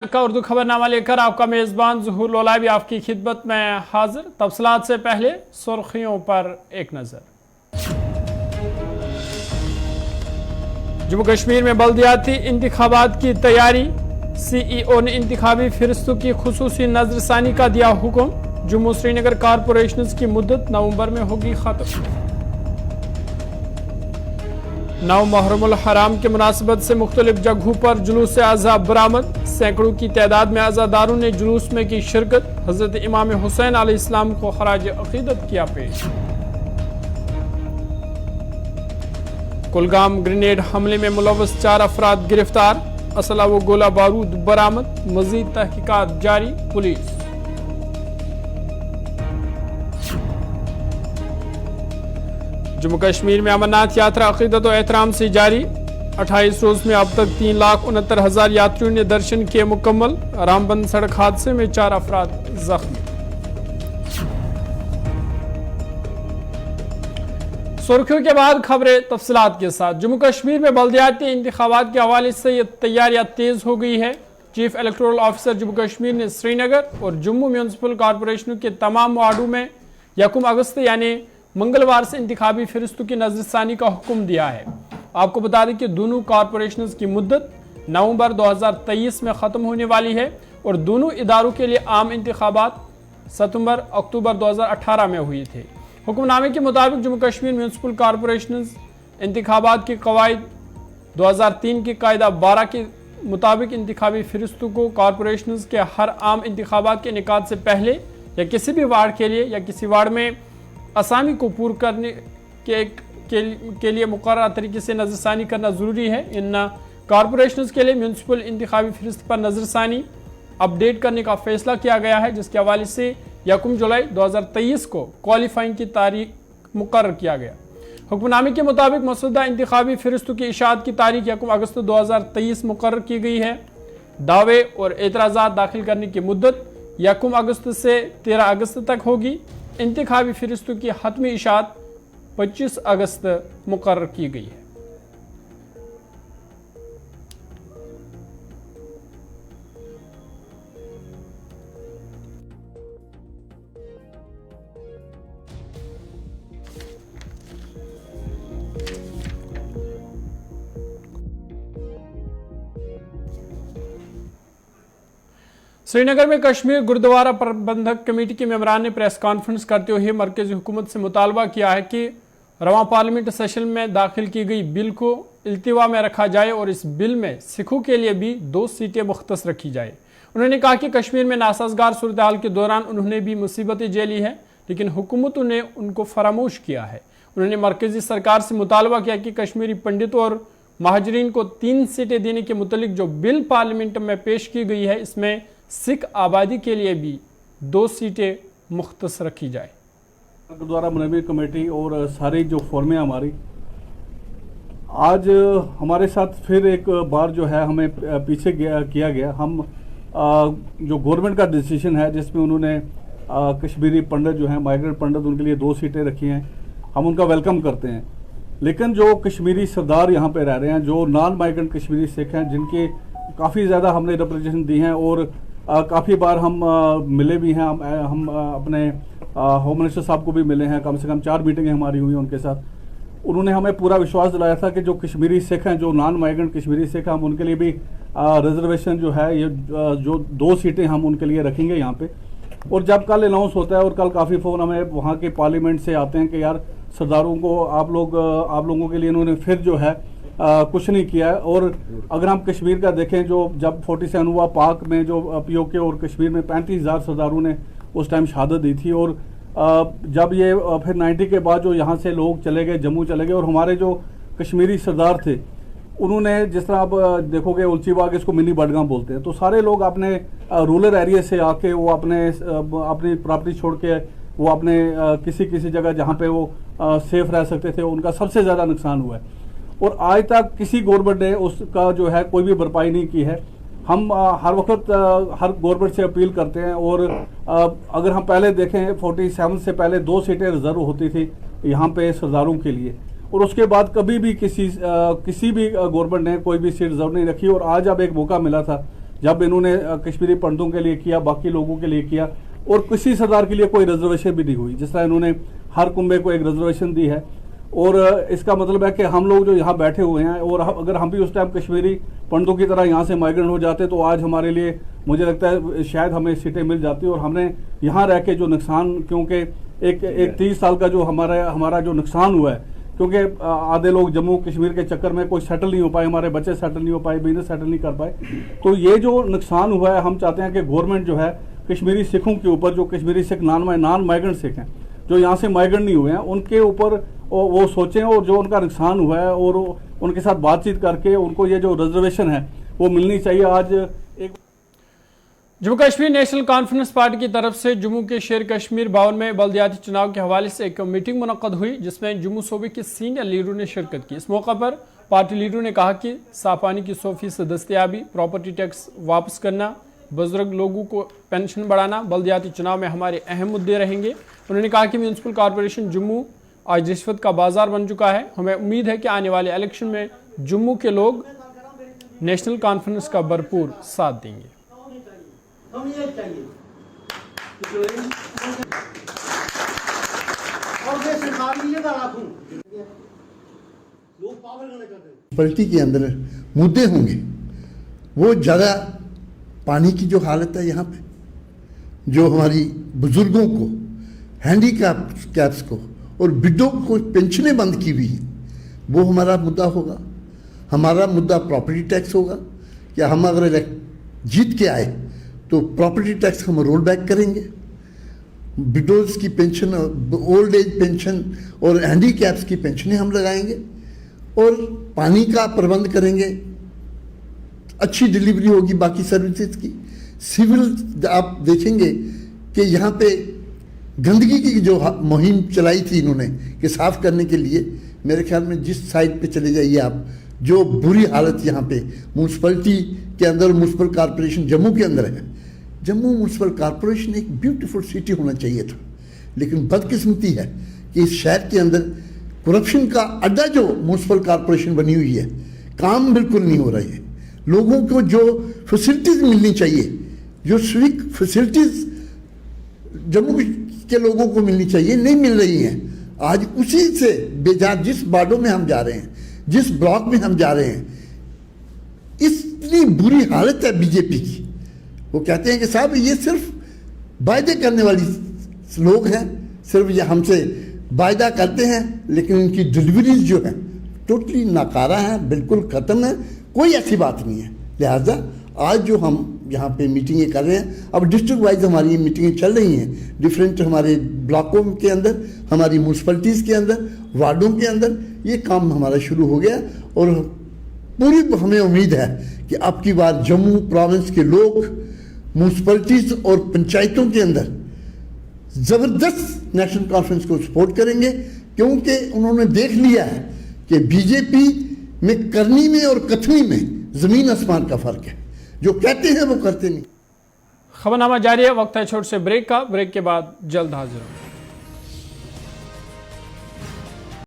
का उर्दू खबरनामा लेकर आपका मेज़बान ज़हूर लोलाई भी आपकी खिदमत में हाजिर। तफसीलात से पहले सुर्खियों पर एक नज़र। जम्मू कश्मीर में बल्दियाती इंतखाबात की तैयारी। CEO ने इंतखाबी फहरिस्तों की खुसूसी नजरसानी का दिया हुक्म। जम्मू श्रीनगर कारपोरेशन की मुद्दत नवंबर में होगी खत्म। 9 मुहर्रमुल हराम के मुनासिबत से मुख्तलिफ जगहों पर जुलूस आज़ा बरामद। सैकड़ों की तादाद में आज़ादारों ने जुलूस में की शिरकत। हजरत इमाम हुसैन अलैहिस्सलाम को खराज अकीदत किया पेश। कुलगाम ग्रेनेड हमले में मुलव्वस 4 अफराद गिरफ्तार। असला व गोला बारूद बरामद। मजीद तहकीकात जारी। पुलिस जम्मू कश्मीर में अमरनाथ यात्रा अकीदत और एहतराम से जारी। 28 रोज में अब तक 3,69,000 यात्रियों ने दर्शन किए मुकम्मल। रामबन सड़क हादसे में 4 अफराद जख्मी। सुर्खियों के बाद खबरें तफसीलात के साथ। जम्मू कश्मीर में बल्दियाती इंतखाबात के हवाले से ये तैयारियां तेज हो गई है। Chief electoral officer Jammu Kashmir ने श्रीनगर और जम्मू म्यूनसिपल कॉरपोरेशन के तमाम वार्डों में 1 अगस्त यानी मंगलवार से इंतखाबी फहरिस्तों की नजरसानी का हुक्म दिया है। आपको बता दें कि दोनों कॉरपोरेशन की मुद्दत नवंबर 2023 में ख़त्म होने वाली है और दोनों इदारों के लिए आम इंतखाबात सितंबर-अक्टूबर 2018 में हुई थे। हुक्मनामे के मुताबिक जम्मू कश्मीर म्यूनसिपल कॉरपोरेशन इंतखाबात की कवायद 2003 के कायदा 12 के मुताबिक इंतखाबी फहरिस्तों को कॉरपोरेशन के हर आम इंतखाबात के इनेकाद से पहले या किसी भी वार्ड के लिए या किसी वार्ड में असामी को पूर्ण करने के लिए मुकर्रर तरीके से नजरसानी करना जरूरी है। इन कॉरपोरेशन के लिए म्यूनसिपल इंतखाबी फहरिस्त पर नजरसानी अपडेट करने का फैसला किया गया है, जिसके हवाले से 1 जुलाई 2023 को क्वालिफाइंग की तारीख मुकर्रर किया गया। हुक्मनामे के मुताबिक मसौदा इंतखाबी फहरिस्तों की इशाअत की तारीख 1 अगस्त 2023 मुकर्रर की गई है। दावे और एतराज़ात दाखिल करने की मुद्दत 1 अगस्त से 13 अगस्त तक होगी। इंतखाबी फहरिस्तों की हतमी इशाअत 25 अगस्त मुकर्रर की गई है। श्रीनगर में कश्मीर गुरुद्वारा प्रबंधक कमेटी के मेंबरान ने प्रेस कॉन्फ्रेंस करते हुए मरकजी हुकूमत से मुतालबा किया है कि रवां पार्लियामेंट सेशन में दाखिल की गई बिल को इल्तिवा में रखा जाए और इस बिल में सिखों के लिए भी 2 सीटें मुख्तस रखी जाए। उन्होंने कहा कि कश्मीर में नासाजगार सूरत हाल के दौरान उन्होंने भी मुसीबतें झेली है, लेकिन हुकूमतों ने उनको फरामोश किया है। उन्होंने मरकजी सरकार से मुतालबा किया कि कश्मीरी पंडितों और महाजरीन को 3 सीटें देने के मुतलिक जो बिल पार्लियामेंट में पेश की गई है, इसमें सिख आबादी के लिए भी 2 सीटें मुख्तस रखी जाए। गुरुद्वारा मुनव्विर कमेटी और सारी जो फॉर्में हमारी आज हमारे साथ फिर एक बार जो है हमें पीछे किया गया। हम जो गवर्नमेंट का डिसीजन है जिसमें उन्होंने कश्मीरी पंडित जो हैं माइग्रेंट पंडित उनके लिए 2 सीटें रखी हैं, हम उनका वेलकम करते हैं। लेकिन जो कश्मीरी सरदार यहाँ पे रह रहे हैं, जो नॉन माइग्रेंट कश्मीरी सिख हैं, जिनके काफ़ी ज़्यादा हमने रिप्रेजेंटेशन दी हैं और काफ़ी बार हम मिले भी हैं। हम अपने होम मिनिस्टर साहब को भी मिले हैं, कम से कम 4 मीटिंगें हमारी हुई हैं उनके साथ। उन्होंने हमें पूरा विश्वास दिलाया था कि जो कश्मीरी सिख हैं, जो नॉन माइग्रेंट कश्मीरी सिख हैं, हम उनके लिए भी रिजर्वेशन जो है ये जो 2 सीटें हम उनके लिए रखेंगे यहाँ पे। और जब कल अनाउंस होता है और कल काफ़ी फ़ोन हमें वहाँ के पार्लियामेंट से आते हैं कि यार सरदारों को आप लोगों के लिए इन्होंने फिर जो है कुछ नहीं किया है। और अगर हम कश्मीर का देखें, जो जब 47 हुआ पाक में, जो POK और कश्मीर में 35,000 सरदारों ने उस टाइम शहादत दी थी। और जब ये फिर 90 के बाद जो यहाँ से लोग चले गए, जम्मू चले गए, और हमारे जो कश्मीरी सरदार थे उन्होंने, जिस तरह आप देखोगे उल्चीबाग इसको मिनी बडगाम बोलते हैं, तो सारे लोग अपने रूरल एरिया से आके वो अपनी प्रॉपर्टी छोड़ के वो अपने किसी जगह जहाँ पे वो सेफ रह सकते थे, उनका सबसे ज़्यादा नुकसान हुआ है। और आज तक किसी गवर्नमेंट ने उसका जो है कोई भी भरपाई नहीं की है। हम हर वक्त हर गवर्नमेंट से अपील करते हैं। और अगर हम पहले देखें 47 से पहले 2 सीटें रिजर्व होती थी यहाँ पे सरदारों के लिए, और उसके बाद कभी भी किसी भी गवर्नमेंट ने कोई भी सीट रिजर्व नहीं रखी। और आज अब एक मौका मिला था जब इन्होंने कश्मीरी पंडितों के लिए किया, बाकी लोगों के लिए किया, और किसी सरदार के लिए कोई रिजर्वेशन भी नहीं हुई। जिस तरह इन्होंने हर कुंबे को एक रिजर्वेशन दी है, और इसका मतलब है कि हम लोग जो यहाँ बैठे हुए हैं, और अगर हम भी उस टाइम कश्मीरी पंडितों की तरह यहाँ से माइग्रेंट हो जाते तो आज हमारे लिए मुझे लगता है शायद हमें सीटें मिल जाती। और हमने यहाँ रह के जो नुकसान, क्योंकि एक 30 साल का जो हमारा जो नुकसान हुआ है, क्योंकि आधे लोग जम्मू कश्मीर के चक्कर में कोई सेटल नहीं हो पाए, हमारे बच्चे सेटल नहीं हो पाए, बिजनेस सेटल नहीं कर पाए, तो ये जो नुकसान हुआ है, हम चाहते हैं कि गवर्नमेंट जो है कश्मीरी सिखों के ऊपर, जो कश्मीरी सिख नॉन माइग्रेंट सिख हैं, जो यहाँ से माइग्रेंट नहीं हुए हैं, उनके ऊपर वो सोचें, और जो उनका नुकसान हुआ है और उनके साथ बातचीत करके उनको ये जो रिजर्वेशन है वो मिलनी चाहिए। आज एक Jammu Kashmir national conference party की तरफ से जम्मू के शेर कश्मीर भवन में बल्दियाती चुनाव के हवाले से एक मीटिंग मुनक्कद हुई, जिसमें जम्मू सूबे के सीनियर लीडरों ने शिरकत की। इस मौका पर पार्टी लीडरों ने कहा कि साफ पानी की 100% दस्तयाबी, प्रॉपर्टी टैक्स वापस करना, बुजुर्ग लोगों को पेंशन बढ़ाना बल्दियाती चुनाव में हमारे अहम मुद्दे रहेंगे। उन्होंने कहा कि म्यूनसिपल कॉरपोरेशन जम्मू आज रिश्वत का बाजार बन चुका है। हमें उम्मीद है कि आने वाले इलेक्शन में जम्मू के लोग नेशनल कॉन्फ्रेंस का भरपूर साथ देंगे। हम ये चाहिए और मैं सरकार की ये राखूं, लोग पावर करने करते हैं। पलटी के अंदर मुद्दे होंगे, वो ज़्यादा पानी की जो हालत है यहाँ पे, जो हमारी बुजुर्गों को, हैंडीकैप्स को और विडो को पेंशनें बंद की हुई हैं, वो हमारा मुद्दा होगा। हमारा मुद्दा प्रॉपर्टी टैक्स होगा। क्या हम अगर जीत के आए तो प्रॉपर्टी टैक्स हम रोल बैक करेंगे, विडोज की पेंशन, ओल्ड एज पेंशन और हैंडीकैप्स की पेंशनें हम लगाएंगे, और पानी का प्रबंध करेंगे, अच्छी डिलीवरी होगी बाकी सर्विसेज की। सिविल आप देखेंगे कि यहाँ पे गंदगी की जो मुहिम चलाई थी इन्होंने कि साफ करने के लिए, मेरे ख्याल में जिस साइड पे चले जाइए आप, जो बुरी हालत यहाँ पे म्यूनसिपलिटी के अंदर, म्यूनसिपल कॉरपोरेशन जम्मू के अंदर है। जम्मू म्यूनसिपल कॉरपोरेशन एक ब्यूटीफुल सिटी होना चाहिए था, लेकिन बदकिस्मती है कि इस शहर के अंदर करप्शन का अड्डा जो म्यूनसिपल कॉरपोरेशन बनी हुई है, काम बिल्कुल नहीं हो रही है। लोगों को जो फैसिलिटीज़ मिलनी चाहिए, जो सिविक फैसिलिटीज़ जम्मू के लोगों को मिलनी चाहिए, नहीं मिल रही हैं। आज उसी से बेजार जिस वार्डों में हम जा रहे हैं, जिस ब्लॉक में हम जा रहे हैं, इतनी बुरी हालत है बीजेपी की। वो कहते हैं कि साहब ये सिर्फ वायदे करने वाली लोग हैं, सिर्फ ये हमसे वायदा करते हैं, लेकिन इनकी डिलीवरीज जो है टोटली नाकारा है, बिल्कुल ख़त्म है, कोई ऐसी बात नहीं है। लिहाजा आज जो हम यहाँ पे मीटिंगें कर रहे हैं, अब डिस्ट्रिक्ट वाइज हमारी ये मीटिंगें चल रही हैं, डिफरेंट हमारे ब्लॉकों के अंदर, हमारी म्यूनसिपलिटीज़ के अंदर, वार्डों के अंदर ये काम हमारा शुरू हो गया। और पूरी हमें उम्मीद है कि अब की बार जम्मू प्रोविंस के लोग म्यूनसिपलिटीज़ और पंचायतों के अंदर ज़बरदस्त नेशनल कॉन्फ्रेंस को सपोर्ट करेंगे, क्योंकि उन्होंने देख लिया है कि बीजेपी में करनी में और कथनी में ज़मीन आसमान का फ़र्क है। जो कहते हैं वो करते नहीं। खबरनामा जारी है, वक्त है छोटे से ब्रेक का। ब्रेक के बाद जल्द हाजिर होंगे।